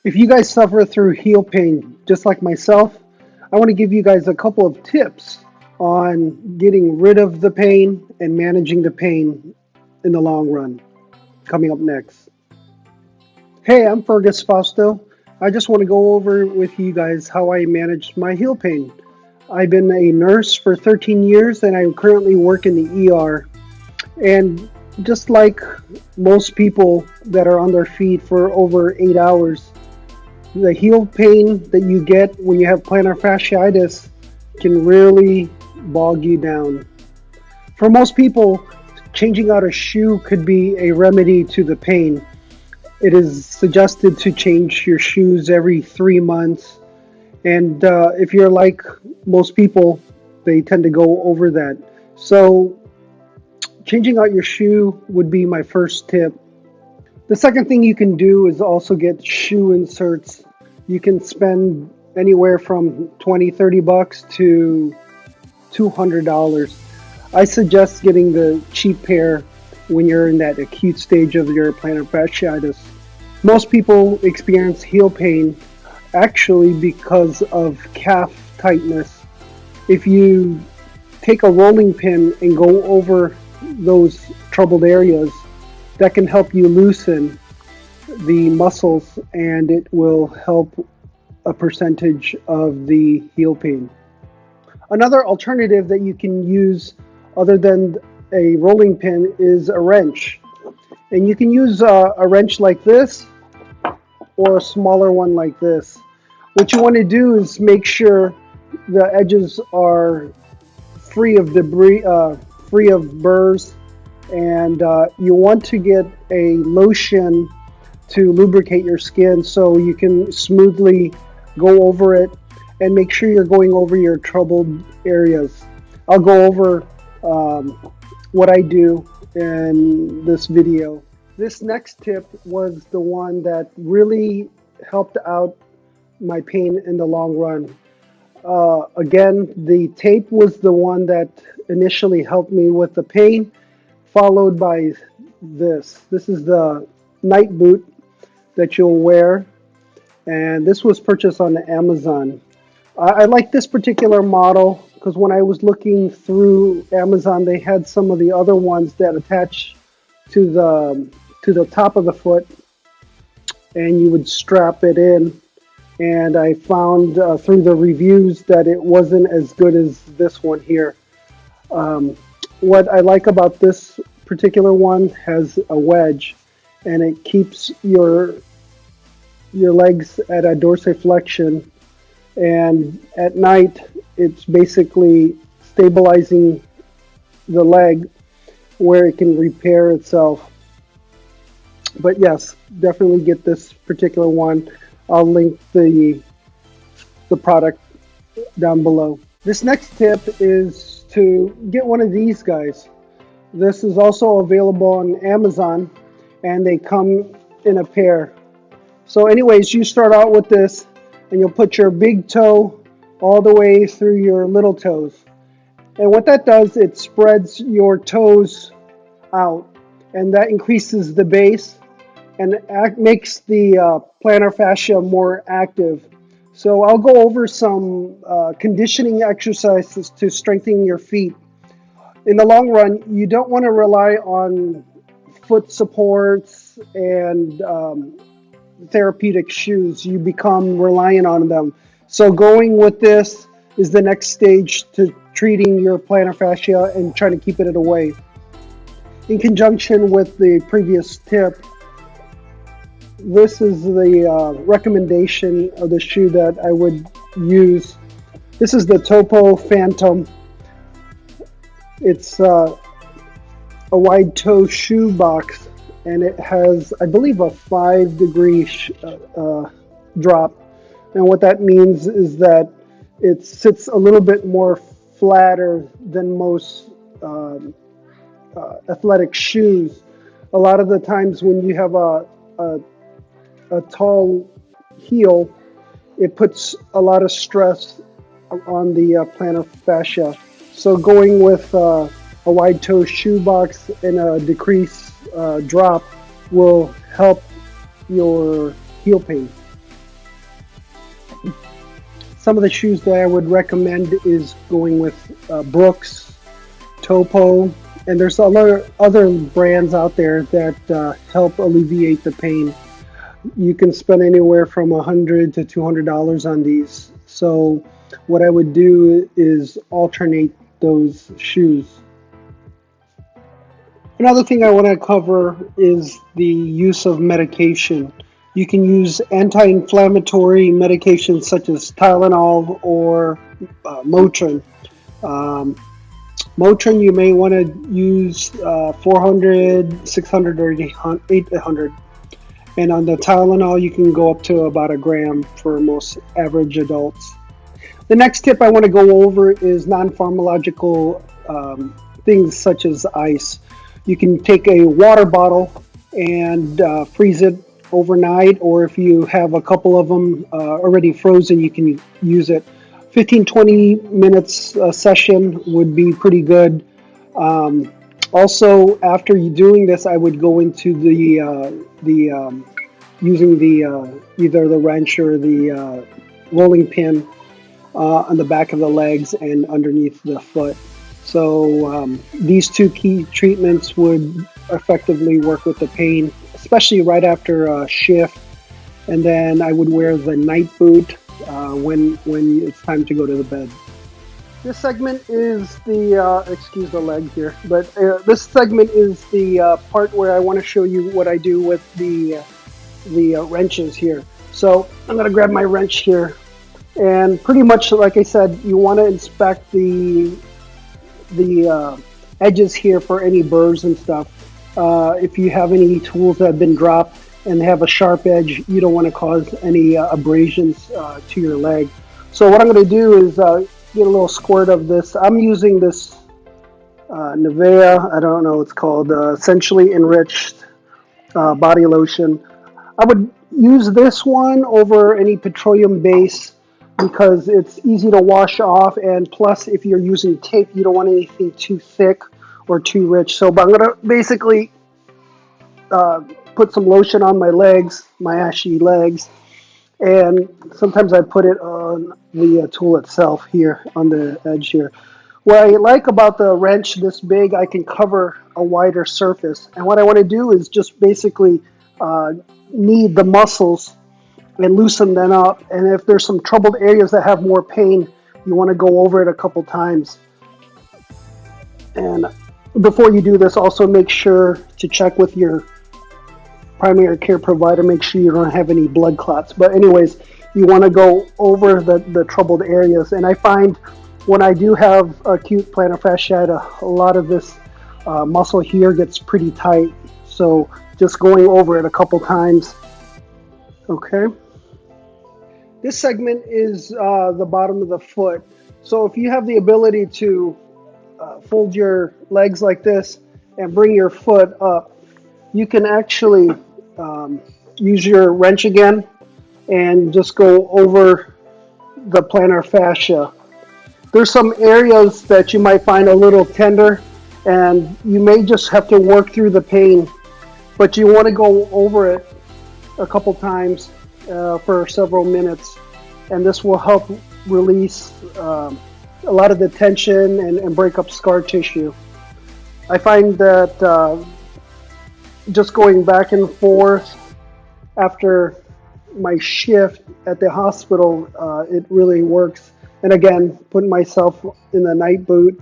If you guys suffer through heel pain just like myself, I want to give you guys a couple of tips on getting rid of the pain and managing the pain in the long run. Coming up next. Hey, I'm Fergus Fausto. I just want to go over with you guys how I managed my heel pain. I've been a nurse for 13 years and I currently work in the ER. And just like most people that are on their feet for over 8 hours, the heel pain that you get when you have plantar fasciitis can really bog you down. For most people, changing out a shoe could be a remedy to the pain. It is suggested to change your shoes every 3 months. And if you're like most people, they tend to go over that. So, changing out your shoe would be my first tip. The second thing you can do is also get shoe inserts. You can spend anywhere from 20, 30 bucks to $200. I suggest getting the cheap pair when you're in that acute stage of your plantar fasciitis. Most people experience heel pain actually because of calf tightness. If you take a rolling pin and go over those troubled areas, that can help you loosen the muscles and it will help a percentage of the heel pain. Another alternative that you can use other than a rolling pin is a wrench. And you can use a wrench like this or a smaller one like this. What you want to do is make sure the edges are free of debris, free of burrs, and you want to get a lotion to lubricate your skin so you can smoothly go over it and make sure you're going over your troubled areas. I'll go over what I do in this video. This next tip was the one that really helped out my pain in the long run. Again, the tape was the one that initially helped me with the pain, followed by this. This is the night boot that you'll wear, and this was purchased on Amazon. I like this particular model because when I was looking through Amazon, they had some of the other ones that attach to the top of the foot, and you would strap it in. And I found through the reviews that it wasn't as good as this one here. What I like about this particular one has a wedge, and it keeps your legs at a dorsiflexion, and at night it's basically stabilizing the leg where it can repair itself. But yes, definitely get this particular one. I'll link the product down below. This next tip is to get one of these guys. This is also available on Amazon, and they come in a pair. So anyways, you start out with this, and you'll put your big toe all the way through your little toes. And what that does, it spreads your toes out, and that increases the base and makes the plantar fascia more active. So I'll go over some conditioning exercises to strengthen your feet. In the long run, you don't want to rely on foot supports and therapeutic shoes. You become reliant on them. So going with this is the next stage to treating your plantar fascia and trying to keep it away. In conjunction with the previous tip, this is the recommendation of the shoe that I would use. This is the Topo Phantom. It's a wide toe shoe box, and it has, I believe, a 5-degree drop. And what that means is that it sits a little bit more flatter than most athletic shoes. A lot of the times when you have a tall heel, it puts a lot of stress on the plantar fascia. So going with a wide toe shoe box and a decreased drop will help your heel pain. Some of the shoes that I would recommend is going with Brooks, Topo, and there's other brands out there that help alleviate the pain. You can spend anywhere from $100 to $200 on these. So what I would do is alternate those shoes. Another thing I want to cover is the use of medication. You can use anti-inflammatory medications such as Tylenol or Motrin. Um, Motrin, you may want to use 400, 600, or 800. And on the Tylenol, you can go up to about a gram for most average adults. The next tip I want to go over is non-pharmacological things such as ice. You can take a water bottle and freeze it overnight, or if you have a couple of them already frozen, you can use it. 15-20 minutes a session would be pretty good. Also, after you doing this, I would go into the using the either the wrench or the rolling pin on the back of the legs and underneath the foot. So these two key treatments would effectively work with the pain, especially right after a shift. And then I would wear the night boot when it's time to go to the bed. This segment is the, excuse the leg here, but this segment is the part where I want to show you what I do with the wrenches here. So I'm going to grab my wrench here, and pretty much like I said, you want to inspect the edges here for any burrs and stuff. If you have any tools that have been dropped and have a sharp edge, you don't want to cause any abrasions to your leg. So what I'm going to do is get a little squirt of this. I'm using this Nivea, I don't know what it's called, essentially enriched body lotion. I would use this one over any petroleum base because it's easy to wash off, and plus if you're using tape, you don't want anything too thick or too rich. So but I'm going to basically put some lotion on my legs, my ashy legs, and sometimes I put it on the tool itself here on the edge here. What I like about the wrench this big, I can cover a wider surface. And what I want to do is just basically knead the muscles and loosen them up. And if there's some troubled areas that have more pain, you want to go over it a couple times. And before you do this, also make sure to check with your primary care provider, make sure you don't have any blood clots. But anyways, you want to go over the troubled areas. And I find when I do have acute plantar fasciitis, a lot of this muscle here gets pretty tight. So just going over it a couple times. Okay. This segment is the bottom of the foot. So if you have the ability to fold your legs like this and bring your foot up, you can actually use your wrench again and just go over the plantar fascia. There's some areas that you might find a little tender, and you may just have to work through the pain, but you want to go over it a couple times for several minutes, and this will help release a lot of the tension and break up scar tissue. I find that just going back and forth after my shift at the hospital, it really works. And again, putting myself in the night boot.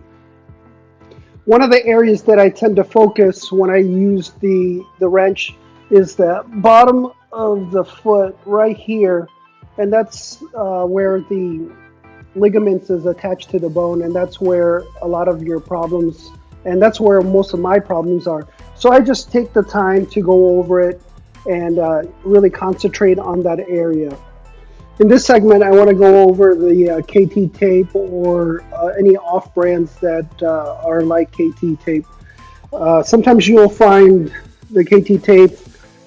One of the areas that I tend to focus when I use the wrench is the bottom of the foot right here. And that's where the ligaments is attached to the bone. And that's where a lot of your problems, and that's where most of my problems are. So I just take the time to go over it and really concentrate on that area. In this segment, I want to go over the KT tape or any off brands that are like KT tape. Sometimes you'll find the KT tape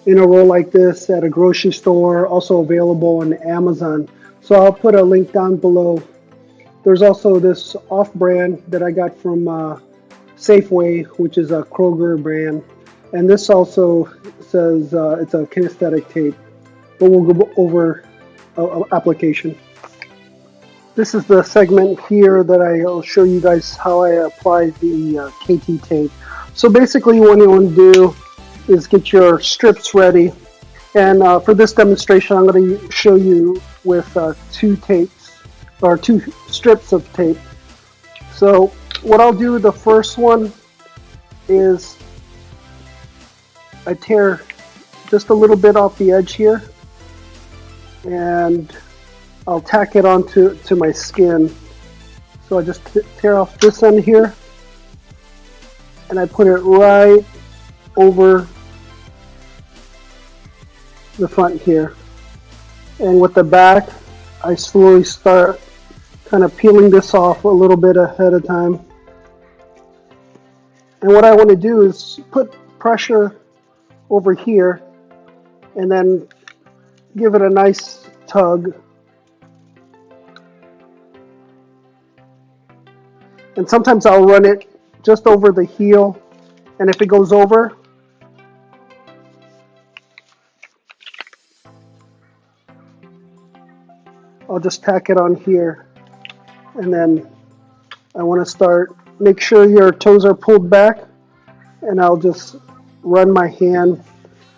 in a roll like this at a grocery store, also available on Amazon. So I'll put a link down below. There's also this off brand that I got from Safeway, which is a Kroger brand. And this also says it's a kinesthetic tape, but we'll go over application. This is the segment here that I'll show you guys how I apply the KT tape. So basically what you want to do is get your strips ready. And for this demonstration, I'm going to show you with two tapes, or two strips of tape. So what I'll do, the first one is I tear just a little bit off the edge here, and I'll tack it onto my skin. So I just tear off this end here, and I put it right over the front here. And with the back, I slowly start kind of peeling this off a little bit ahead of time. And what I want to do is put pressure over here and then give it a nice tug. And sometimes I'll run it just over the heel, and if it goes over, I'll just tack it on here. And then I want to make sure your toes are pulled back, and I'll just run my hand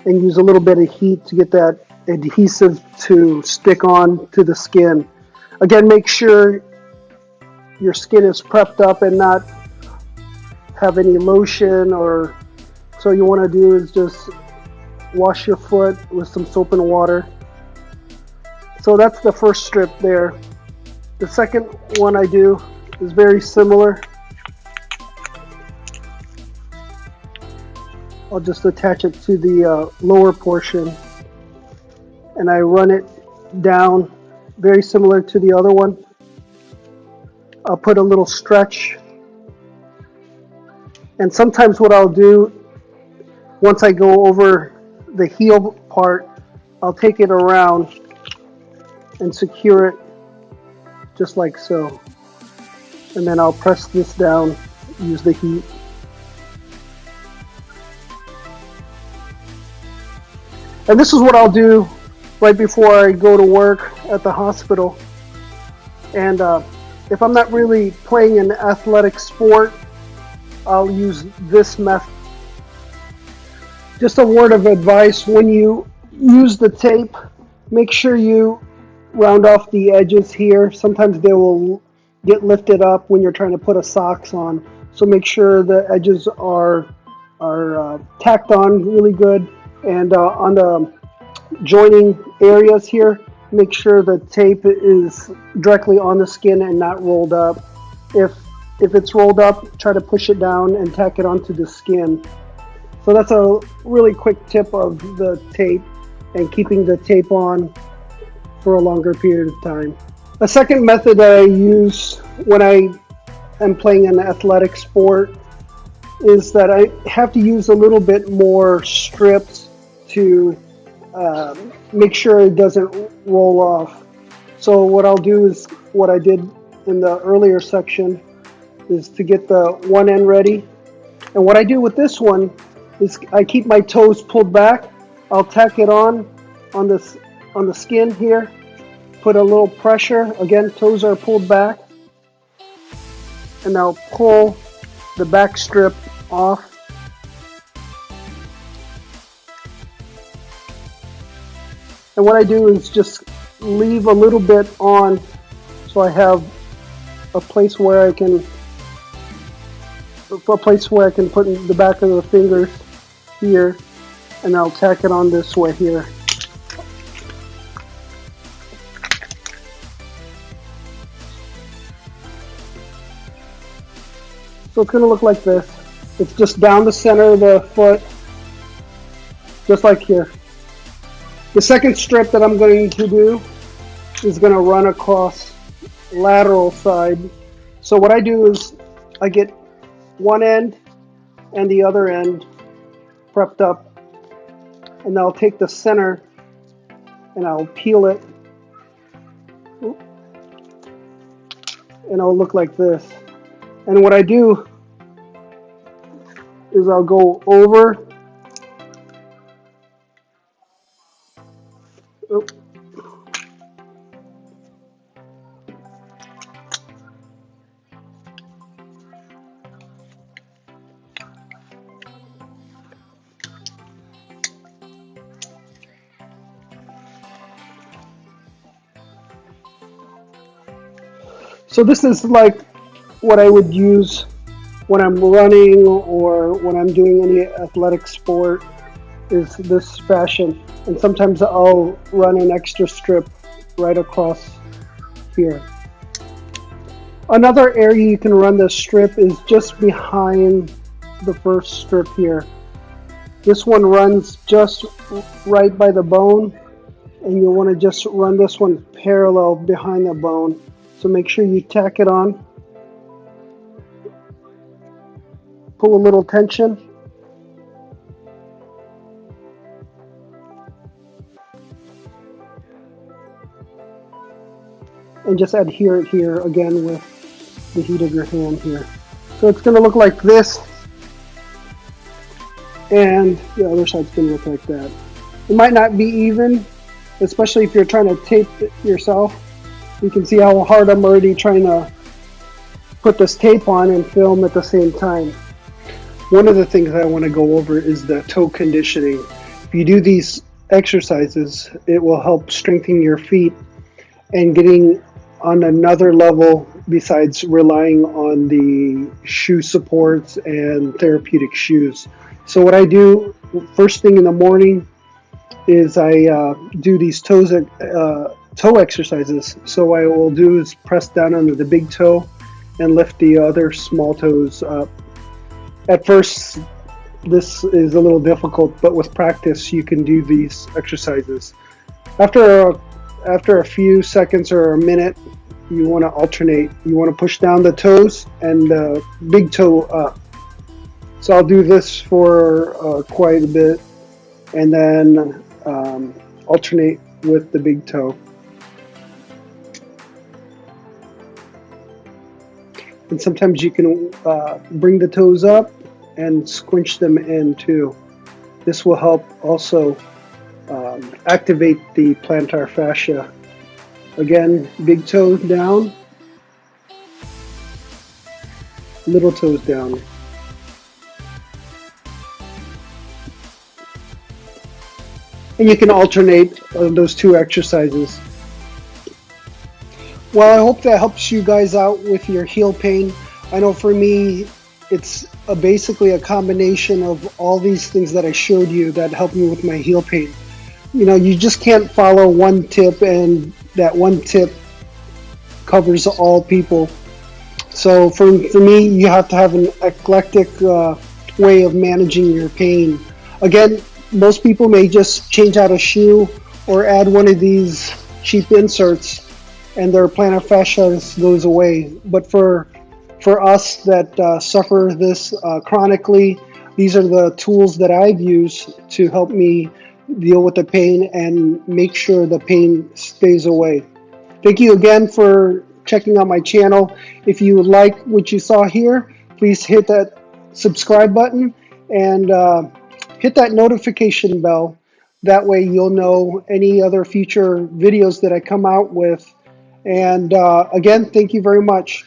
and use a little bit of heat to get that adhesive to stick on to the skin. Again, make sure your skin is prepped up and not have any lotion, or so you want to do is just wash your foot with some soap and water. So that's the first strip there. The second one I do is very similar. I'll just attach it to the lower portion, and I run it down very similar to the other one. I'll put a little stretch, and sometimes what I'll do, once I go over the heel part, I'll take it around and secure it just like so. And then I'll press this down, use the heat. And this is what I'll do right before I go to work at the hospital. And if I'm not really playing an athletic sport, I'll use this method. Just a word of advice: when you use the tape, make sure you round off the edges here. Sometimes they will get lifted up when you're trying to put a socks on. So make sure the edges are tacked on really good. And on the joining areas here, make sure the tape is directly on the skin and not rolled up. If it's rolled up, try to push it down and tack it onto the skin. So that's a really quick tip of the tape and keeping the tape on for a longer period of time. A second method that I use when I am playing an athletic sport is that I have to use a little bit more strips to make sure it doesn't roll off. So what I'll do is what I did in the earlier section is to get the one end ready. And what I do with this one is I keep my toes pulled back. I'll tack it on the skin here. Put a little pressure. Again, toes are pulled back. And I'll pull the back strip off. And what I do is just leave a little bit on so I have a place where I can put the back of the fingers here, and I'll tack it on this way here. So it's going to look like this. It's just down the center of the foot, just like here. The second strip that I'm going to do is going to run across lateral side. So what I do is I get one end and the other end prepped up, and I'll take the center and I'll peel it, and it'll look like this. And what I do is I'll go over, So this is like what I would use when I'm running or when I'm doing any athletic sport, is this fashion. And sometimes I'll run an extra strip right across here. Another area you can run the strip is just behind the first strip here. This one runs just right by the bone, and you'll want to just run this one parallel behind the bone. So make sure you tack it on, pull a little tension, and just adhere it here again with the heat of your hand here. So it's going to look like this, and the other side's going to look like that. It might not be even, especially if you're trying to tape it yourself. You can see how hard I'm already trying to put this tape on and film at the same time. One of the things I want to go over is the toe conditioning. If you do these exercises, it will help strengthen your feet and getting on another level besides relying on the shoe supports and therapeutic shoes. So what I do first thing in the morning is I do these toe exercises. So what I will do is press down under the big toe and lift the other small toes up. At first, this is a little difficult, but with practice, you can do these exercises. After a few seconds or a minute, you want to alternate. You want to push down the toes and the big toe up. So I'll do this for quite a bit, and then alternate with the big toe. And sometimes you can bring the toes up and squinch them in too. This will help also activate the plantar fascia. Again, big toe down, little toes down. And you can alternate those two exercises. Well, I hope that helps you guys out with your heel pain. I know for me, it's basically a combination of all these things that I showed you that help me with my heel pain. You know, you just can't follow one tip and that one tip covers all people. So for me, you have to have an eclectic way of managing your pain. Again, most people may just change out a shoe or add one of these cheap inserts and their plantar fascia goes away. But for us that suffer this chronically, these are the tools that I've used to help me deal with the pain and make sure the pain stays away. Thank you again for checking out my channel. If you like what you saw here, please hit that subscribe button and hit that notification bell. That way you'll know any other future videos that I come out with. And again, thank you very much.